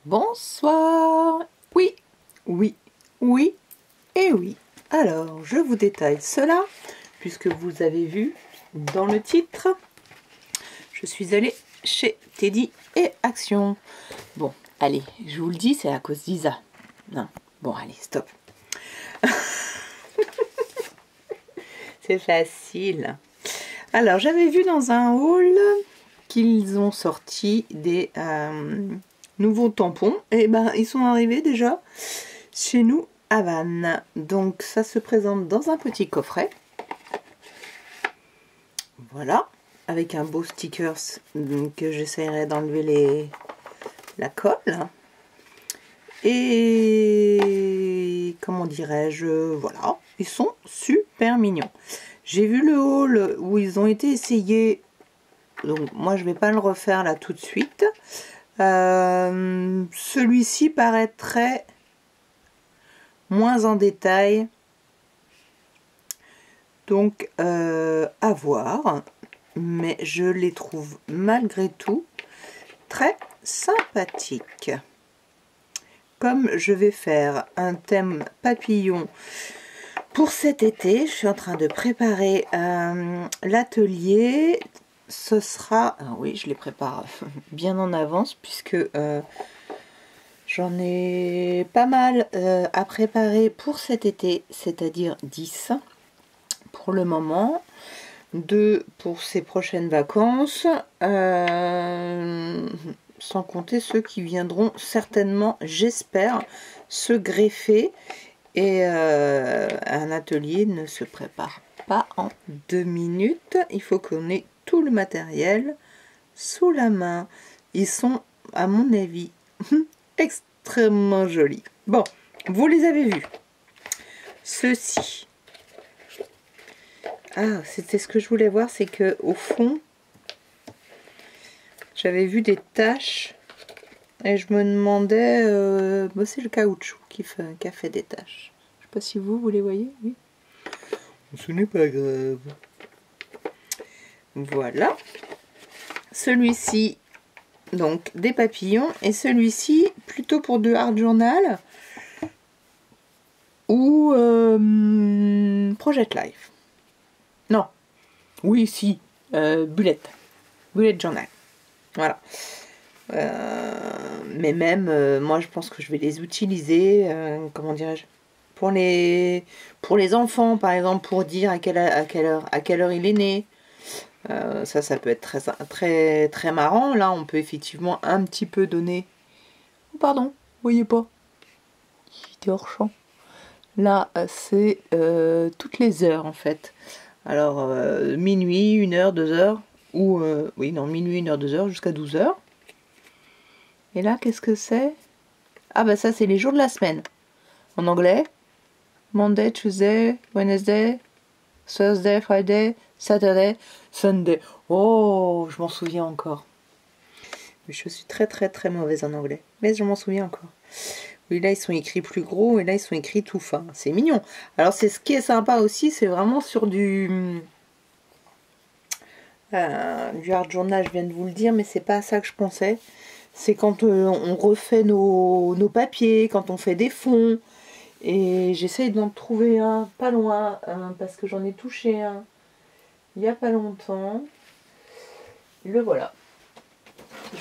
Bonsoir. Oui, oui, oui et oui. Alors, je vous détaille cela, puisque vous avez vu dans le titre, je suis allée chez Teddy et Action. Bon, allez, je vous le dis, c'est à cause d'Isa. Non, bon, allez, stop. C'est facile. Alors, j'avais vu dans un haul qu'ils ont sorti des nouveaux tampons. Et ben, ils sont arrivés déjà chez nous à Vannes. Donc, ça se présente dans un petit coffret. Voilà, avec un beau stickers que j'essaierai d'enlever la colle. Et comment dirais-je, voilà, ils sont super mignons. J'ai vu le haul où ils ont été essayés, donc moi je vais pas le refaire là tout de suite. Celui-ci paraîtrait moins en détail, donc à voir, mais je les trouve malgré tout très sympathiques. Comme je vais faire un thème papillon pour cet été, je suis en train de préparer l'atelier. Ce sera... Ah oui, je les prépare bien en avance puisque j'en ai pas mal à préparer pour cet été, c'est-à-dire 10 pour le moment, 2 pour ces prochaines vacances, sans compter ceux qui viendront certainement, j'espère, se greffer. Et un atelier ne se prépare pas en 2 minutes. Il faut qu'on ait tout le matériel sous la main. Ils sont, à mon avis, extrêmement jolis. Bon, vous les avez vus. Ceux-ci. Ah, c'était ce que je voulais voir, c'est que au fond, j'avais vu des taches et je me demandais, c'est le caoutchouc qui a fait des taches. Je sais pas si vous les voyez, oui. Ce n'est pas grave. Voilà. Celui-ci, donc des papillons, et celui-ci plutôt pour de art journal ou Project Life. Non. Oui, si. Bullet journal. Voilà. Mais même, moi je pense que je vais les utiliser, comment dirais-je, pour les enfants, par exemple, pour dire à quelle heure il est né. Ça peut être très marrant. Là, on peut effectivement un petit peu donner... Oh, pardon, vous voyez pas, il était hors champ. Là, c'est toutes les heures, en fait. Alors, minuit, 1h, 2h, ou... oui, non, minuit, 1h, 2h, jusqu'à 12h. Et là, qu'est-ce que c'est? Ah, bah ça, c'est les jours de la semaine. En anglais. Monday, Tuesday, Wednesday, Thursday, Friday, Saturday, Sunday. Oh, je m'en souviens encore. Mais je suis très mauvaise en anglais. Mais je m'en souviens encore. Oui, là, ils sont écrits plus gros et là, ils sont écrits tout fin. C'est mignon. Alors, c'est ce qui est sympa aussi, c'est vraiment sur du art journal, je viens de vous le dire, mais c'est pas à ça que je pensais. C'est quand on refait nos papiers, quand on fait des fonds. Et j'essaye d'en trouver un pas loin, parce que j'en ai touché un il n'y a pas longtemps. Le voilà.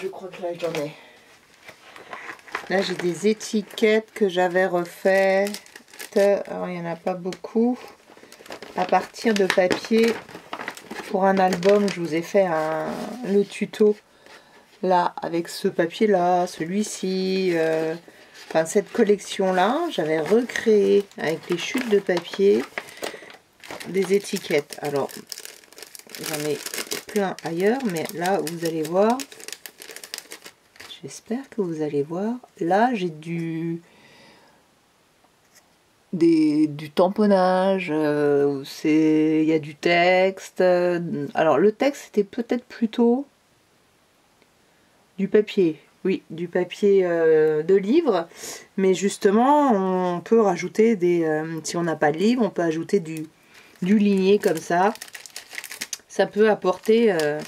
Je crois que là j'en ai. Là j'ai des étiquettes que j'avais refaites. Alors il n'y en a pas beaucoup. À partir de papier pour un album, je vous ai fait le tuto. Là, avec ce papier là, celui-ci. Enfin, cette collection-là, j'avais recréé avec les chutes de papier des étiquettes. Alors, j'en ai plein ailleurs, mais là, vous allez voir. J'espère que vous allez voir. Là, j'ai du tamponnage. Il y a du texte. Alors, le texte, c'était peut-être plutôt du papier. Oui, du papier de livre, mais justement, on peut rajouter si on n'a pas de livre, on peut ajouter du ligné comme ça. Ça peut apporter... vous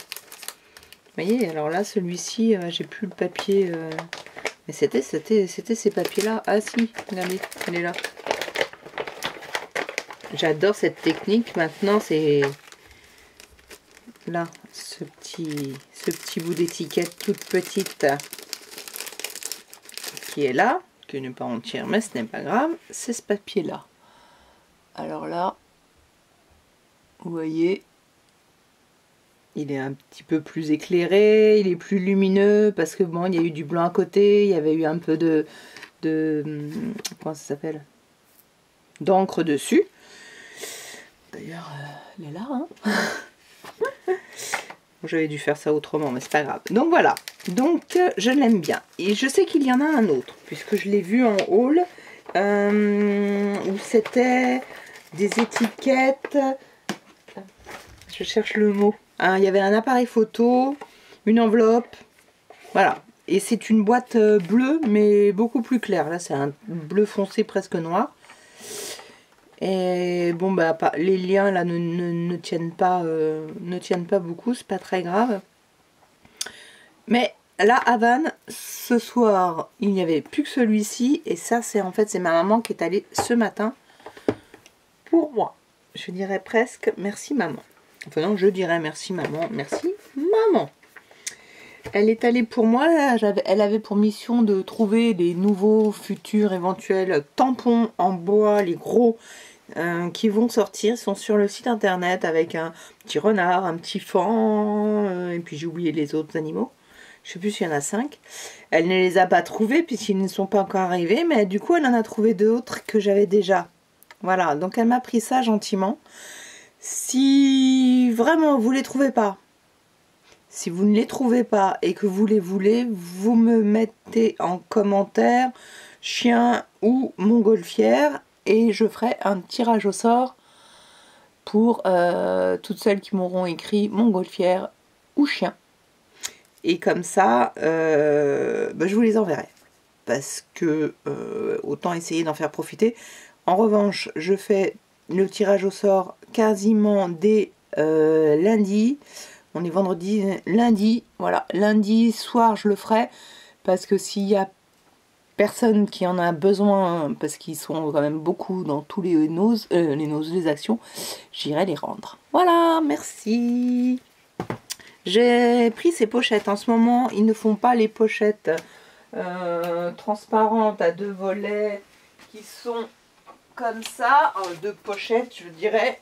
voyez, alors là, celui-ci, j'ai plus le papier Mais c'était ces papiers-là. Ah si, regardez, elle est là. J'adore cette technique. Maintenant, c'est là, ce petit bout d'étiquette toute petite qui est là, qui n'est pas entière, mais ce n'est pas grave. C'est ce papier-là. Alors là, vous voyez, il est un petit peu plus éclairé, il est plus lumineux parce que bon, il y a eu du blanc à côté, il y avait eu un peu de comment ça s'appelle, d'encre dessus. D'ailleurs, elle est là, hein. J'avais dû faire ça autrement, mais c'est pas grave. Donc voilà, donc je l'aime bien. Et je sais qu'il y en a un autre, puisque je l'ai vu en haul, où c'était des étiquettes. Je cherche le mot. Hein, il y avait un appareil photo, une enveloppe, voilà. Et c'est une boîte bleue, mais beaucoup plus claire. Là, c'est un bleu foncé presque noir. Et bon, bah, les liens là ne tiennent pas beaucoup, c'est pas très grave. Mais là, à Vannes, ce soir, il n'y avait plus que celui-ci. Et ça, c'est en fait, c'est ma maman qui est allée ce matin pour moi. Je dirais presque merci maman. Enfin non, je dirais merci maman, merci maman. Elle est allée pour moi, elle avait pour mission de trouver les nouveaux futurs éventuels tampons en bois, les gros, qui vont sortir. Ils sont sur le site internet avec un petit renard, un petit faon, et puis j'ai oublié les autres animaux. Je sais plus s'il y en a 5. Elle ne les a pas trouvés puisqu'ils ne sont pas encore arrivés, mais du coup elle en a trouvé d'autres que j'avais déjà. Voilà, donc elle m'a pris ça gentiment. Si vraiment vous ne les trouvez pas, si vous ne les trouvez pas et que vous les voulez, vous me mettez en commentaire chien ou montgolfière et je ferai un tirage au sort pour toutes celles qui m'auront écrit montgolfière ou chien. Et comme ça, bah, je vous les enverrai. Parce que autant essayer d'en faire profiter. En revanche, je fais le tirage au sort quasiment dès lundi. On est vendredi, lundi. Voilà, lundi soir, je le ferai. Parce que s'il y a personne qui en a besoin, parce qu'ils sont quand même beaucoup dans tous les actions, j'irai les rendre. Voilà, merci. J'ai pris ces pochettes. En ce moment, ils ne font pas les pochettes transparentes à 2 volets qui sont comme ça, 2 pochettes, je dirais.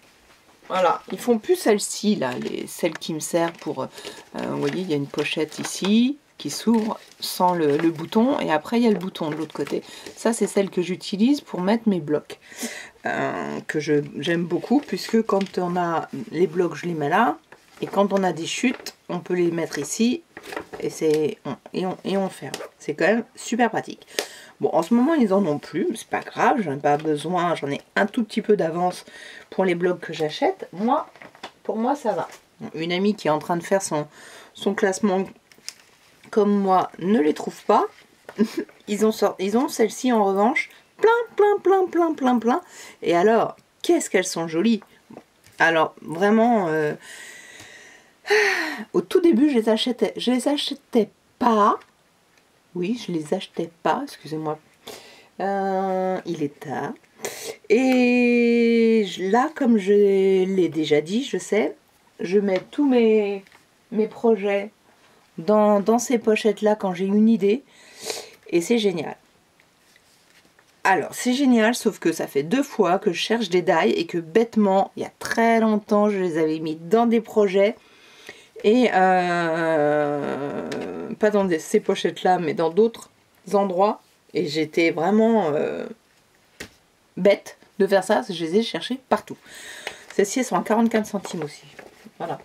Voilà, ils font plus celle-ci, là, celle qui me sert pour... vous voyez, il y a une pochette ici qui s'ouvre sans le bouton, et après il y a le bouton de l'autre côté. Ça, c'est celle que j'utilise pour mettre mes blocs, que j'aime beaucoup, puisque quand on a les blocs, je les mets là, et quand on a des chutes, on peut les mettre ici, et on ferme. C'est quand même super pratique. Bon, en ce moment, ils en ont plus, mais c'est pas grave, j'en ai pas besoin, j'en ai un tout petit peu d'avance pour les blocs que j'achète. Pour moi, ça va. Une amie qui est en train de faire son classement comme moi ne les trouve pas. Ils ont celle-ci en revanche, plein. Et alors, qu'est-ce qu'elles sont jolies. Alors, vraiment, au tout début, je les achetais pas. Oui, je les achetais pas, excusez-moi. Il est tard. Et là, comme je l'ai déjà dit, je sais, je mets tous mes projets dans ces pochettes-là quand j'ai une idée. Et c'est génial. Alors, c'est génial, sauf que ça fait 2 fois que je cherche des die et que bêtement, il y a très longtemps, je les avais mis dans des projets. Et pas dans ces pochettes là, mais dans d'autres endroits. Et j'étais vraiment bête de faire ça, parce que je les ai cherchées partout. Celles-ci, elles sont à 44 centimes aussi. Voilà.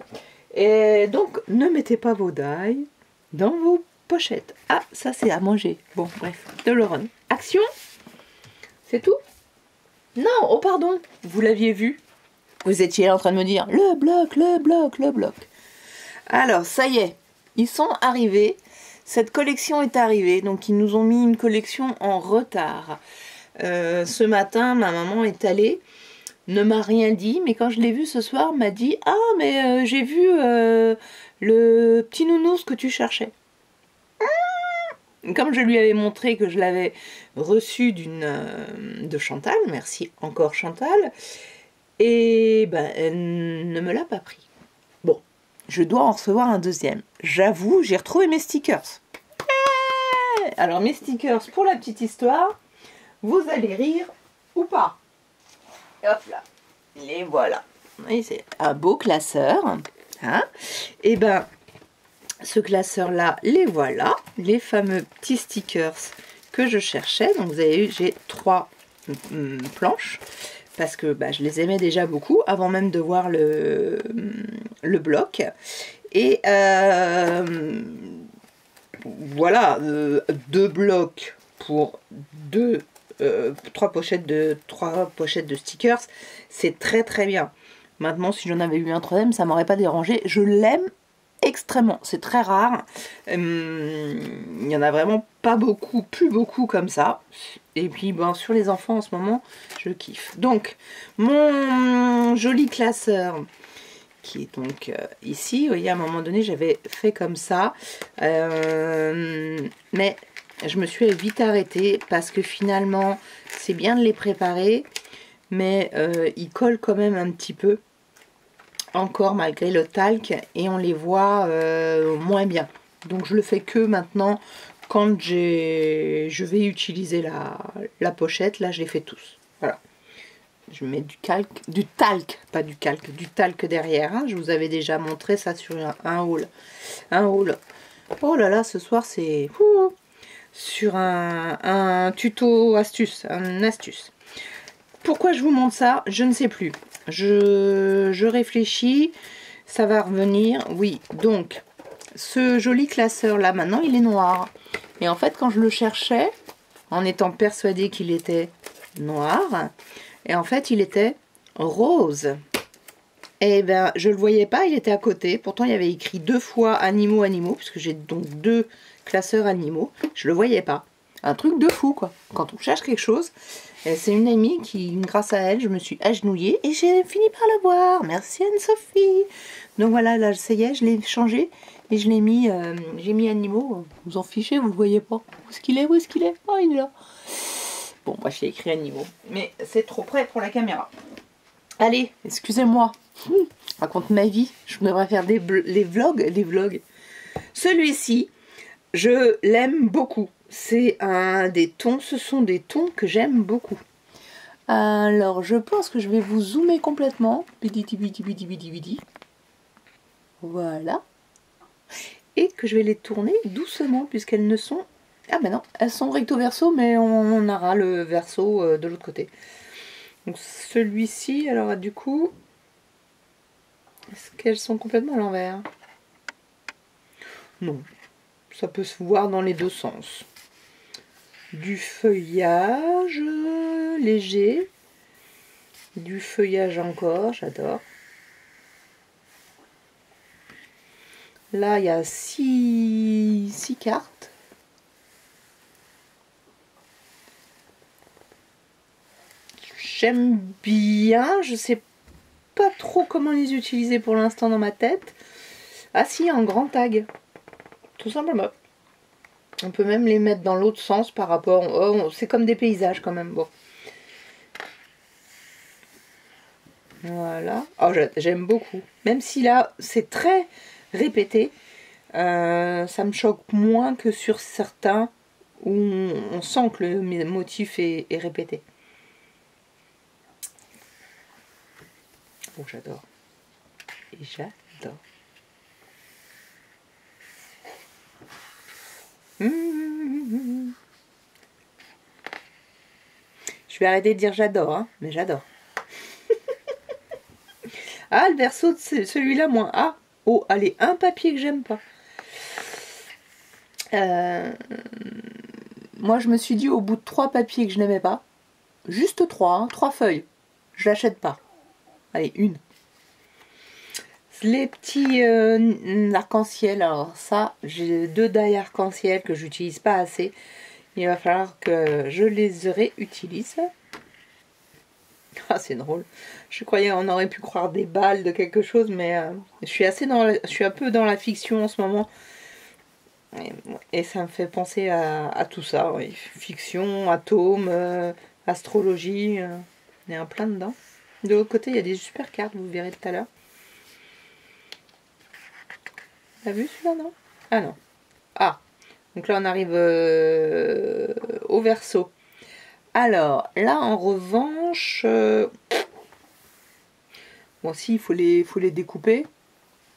Et donc, ne mettez pas vos die dans vos pochettes. Ah, ça c'est à manger. Bon, bref, de Lauren. Action. C'est tout? Non, oh pardon, vous l'aviez vu. Vous étiez en train de me dire, le bloc. Alors, ça y est, ils sont arrivés. Cette collection est arrivée. Donc, ils nous ont mis une collection en retard. Ce matin, ma maman est allée, ne m'a rien dit. Mais quand je l'ai vu ce soir, m'a dit « Ah, mais j'ai vu le petit nounours que tu cherchais. » comme je lui avais montré que je l'avais reçu de Chantal, merci encore Chantal, et ben elle ne me l'a pas pris. Bon, je dois en recevoir un deuxième. J'avoue, j'ai retrouvé mes stickers. Alors mes stickers, pour la petite histoire, vous allez rire ou pas. Hop là, les voilà. Oui, c'est un beau classeur. Hein, et ben, ce classeur-là, les voilà, les fameux petits stickers que je cherchais. Donc vous avez vu, j'ai 3 planches parce que bah, je les aimais déjà beaucoup avant même de voir le bloc. Et voilà, 2 blocs pour 3 pochettes de stickers, c'est très très bien. Maintenant, si j'en avais eu un troisième, ça m'aurait pas dérangé. Je l'aime extrêmement, c'est très rare. Il y en a vraiment pas beaucoup, plus beaucoup comme ça. Et puis, bon, sur les enfants en ce moment, je kiffe. Donc, mon joli classeur qui est donc ici. Vous voyez, à un moment donné, j'avais fait comme ça. Mais je me suis vite arrêtée parce que finalement, c'est bien de les préparer, mais ils collent quand même un petit peu encore malgré le talc et on les voit moins bien. Donc je le fais que maintenant quand je vais utiliser la pochette. Là, je les fais tous. Voilà. Je mets du talc, pas du calque, du talc derrière. Hein. Je vous avais déjà montré ça sur un haul. Un haul. Oh là là, ce soir c'est sur un tuto astuce, un astuce. Pourquoi je vous montre ça? Je ne sais plus. Je réfléchis, ça va revenir. Oui, donc ce joli classeur là, maintenant il est noir. Et en fait, quand je le cherchais, en étant persuadée qu'il était noir, et en fait il était rose. Et ben je le voyais pas, il était à côté. Pourtant il y avait écrit 2 fois animaux, puisque j'ai donc 2 classeurs animaux. Je le voyais pas. Un truc de fou quoi. Quand on cherche quelque chose, c'est une amie qui, grâce à elle, je me suis agenouillée et j'ai fini par le voir. Merci Anne-Sophie. Donc voilà, là ça y est, je l'ai changé et je l'ai mis, j'ai mis animaux. Vous en fichez, vous le voyez pas. Où est-ce qu'il est? Où est-ce qu'il est? Oh, il est là. Bon, moi j'ai écrit animaux, mais c'est trop près pour la caméra. Allez, excusez-moi. Je raconte ma vie. Je devrais faire des vlogs. Celui-ci, je l'aime beaucoup. C'est un des tons, ce sont des tons que j'aime beaucoup. Alors, je pense que je vais vous zoomer complètement. Bidi, bidi, bidi, bidi, bidi. Voilà. Et que je vais les tourner doucement, puisqu'elles ne sont... Ah ben non, elles sont recto verso, mais on aura le verso de l'autre côté. Donc celui-ci, alors du coup... Est-ce qu'elles sont complètement à l'envers? Non. Ça peut se voir dans les deux sens. Du feuillage léger. Du feuillage encore, j'adore. Là, il y a 6 cartes. J'aime bien, je sais pas trop comment les utiliser pour l'instant dans ma tête. Ah si, un grand tag. Tout simplement. On peut même les mettre dans l'autre sens par rapport... Oh, c'est comme des paysages quand même. Bon. Voilà. Oh, j'aime beaucoup. Même si là, c'est très répété. Ça me choque moins que sur certains où on sent que le motif est répété. Oh, j'adore. Et j'adore. Je vais arrêter de dire j'adore, hein, mais j'adore. Ah, le verso de celui-là, moins. Ah, oh, allez, un papier que j'aime pas. Moi, je me suis dit, au bout de 3 papiers que je n'aimais pas, juste 3, hein, 3 feuilles, je l'achète pas. Allez, une. Les petits arc-en-ciel, alors ça, j'ai 2 die arc-en-ciel que j'utilise pas assez. Il va falloir que je les réutilise. Ah, c'est drôle. Je croyais on aurait pu croire des balles de quelque chose, mais je suis un peu dans la fiction en ce moment. Et ça me fait penser à tout ça, oui. Fiction, atomes, astrologie, il y a un plein dedans. De l'autre côté, il y a des super cartes, vous verrez tout à l'heure. T'as vu celui-là, non? Ah non. Ah, donc là on arrive au Verseau. Alors, là en revanche, bon si, il faut les découper.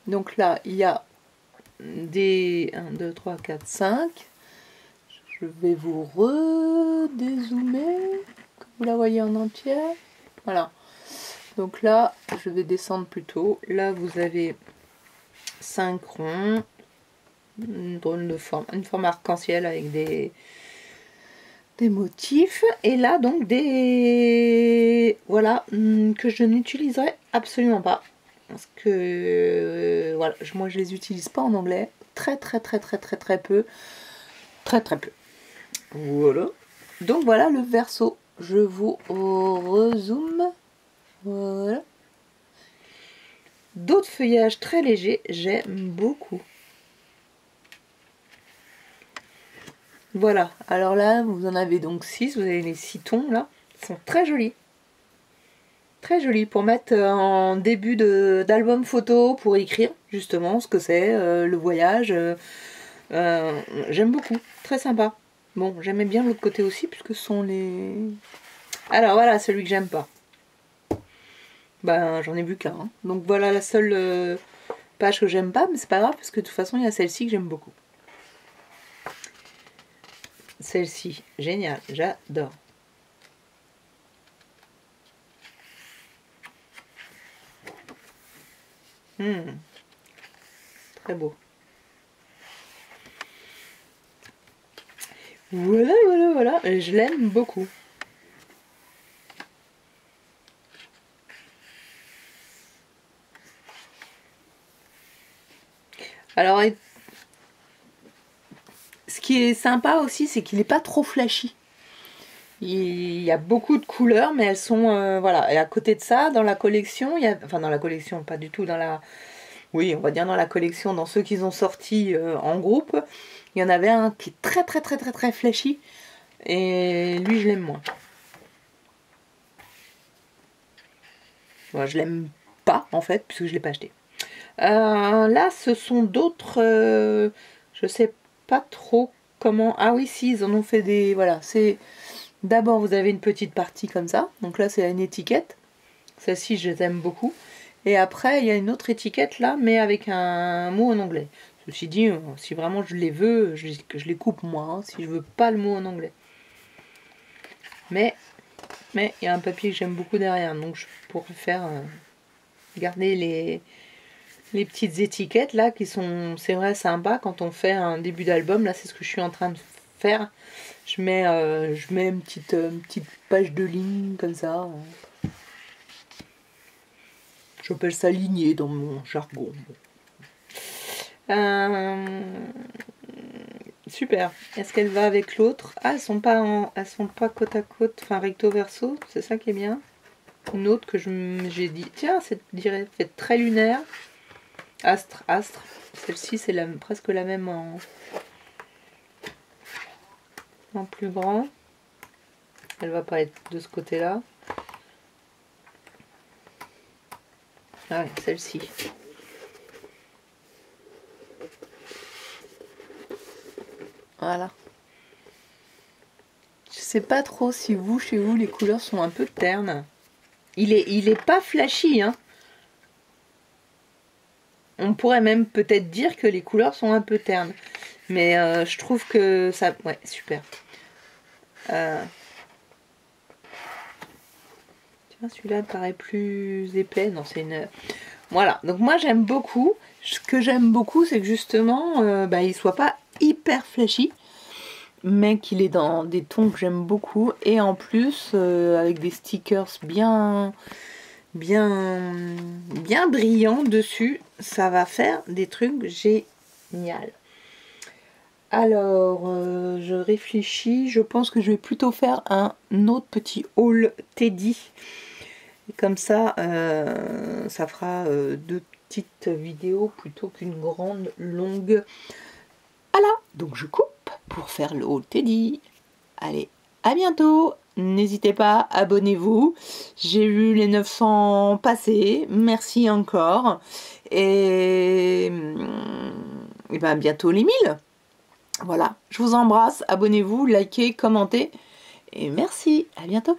Donc là, il y a des 1, 2, 3, 4, 5. Je vais vous redézoomer, que vous la voyez en entière. Voilà. Donc là, je vais descendre plutôt. Là, vous avez 5 ronds. Une drôle de forme. Une forme arc-en-ciel avec des motifs. Et là, donc, des... Voilà, que je n'utiliserai absolument pas. Parce que, voilà, moi, je les utilise pas en anglais. Très peu. Très peu. Voilà. Donc, voilà le Verseau. Je vous rezoome. Voilà. D'autres feuillages très légers, j'aime beaucoup. Voilà, alors là, vous en avez donc 6, vous avez les 6 tons là, ils sont très jolis. Très jolis pour mettre en début d'album photo, pour écrire justement ce que c'est, le voyage. J'aime beaucoup, très sympa. Bon, j'aimais bien l'autre côté aussi, puisque ce sont les... Alors voilà, celui que j'aime pas. Ben, j'en ai vu qu'un. Hein. Donc voilà la seule page que j'aime pas, mais c'est pas grave, parce que de toute façon, il y a celle-ci que j'aime beaucoup. Celle-ci, génial, j'adore. Très beau. Voilà, je l'aime beaucoup. Alors, ce qui est sympa aussi, c'est qu'il n'est pas trop flashy. Il y a beaucoup de couleurs, mais elles sont... voilà, et à côté de ça, dans la collection, enfin dans la collection, pas du tout dans la... Oui, on va dire dans la collection, dans ceux qu'ils ont sortis en groupe, il y en avait un qui est très flashy, et lui, je l'aime moins. Moi, je l'aime pas, en fait, puisque je ne l'ai pas acheté. Là, ce sont d'autres... je sais pas trop comment... Ah oui, si, ils en ont fait des... Voilà, c'est... D'abord, vous avez une petite partie comme ça. Donc là, c'est une étiquette. Celle-ci, je les aime beaucoup. Et après, il y a une autre étiquette là, mais avec un mot en anglais. Ceci dit, si vraiment je les veux, je les coupe moi, hein, si je veux pas le mot en anglais. Mais il y a un papier que j'aime beaucoup derrière, donc je pourrais faire garder les petites étiquettes là qui sont, c'est vrai, sympa quand on fait un début d'album. Là, c'est ce que je suis en train de faire. Je mets une petite page de ligne comme ça. J'appelle ça lignée dans mon jargon. Super. Est-ce qu'elle va avec l'autre? Ah, elles sont pas côte à côte, enfin recto verso. C'est ça qui est bien. Une autre que j'ai dit, tiens, c'est fait très lunaire. Astre. Celle-ci, c'est presque la même en plus grand. Elle va pas être de ce côté-là. Ah, celle-ci. Voilà. Je sais pas trop si chez vous, les couleurs sont un peu ternes. Il est pas flashy, hein. On pourrait même peut-être dire que les couleurs sont un peu ternes. Mais je trouve que ça... Ouais, super. Tiens, celui-là paraît plus épais. Non, c'est une... Voilà, donc moi j'aime beaucoup. Ce que j'aime beaucoup, c'est que justement, il soit pas hyper flashy, mais qu'il est dans des tons que j'aime beaucoup. Et en plus, avec des stickers bien brillants dessus, ça va faire des trucs génial. Alors, je réfléchis, je pense que je vais plutôt faire un autre petit haul Teddy. Et comme ça, ça fera deux petites vidéos plutôt qu'une grande longue Voilà, donc je coupe pour faire le haul Teddy. Allez, à bientôt. N'hésitez pas, abonnez-vous. J'ai vu les 900 passer. Merci encore. Et ben bientôt les 1000. Voilà, je vous embrasse. Abonnez-vous, likez, commentez. Et merci, à bientôt.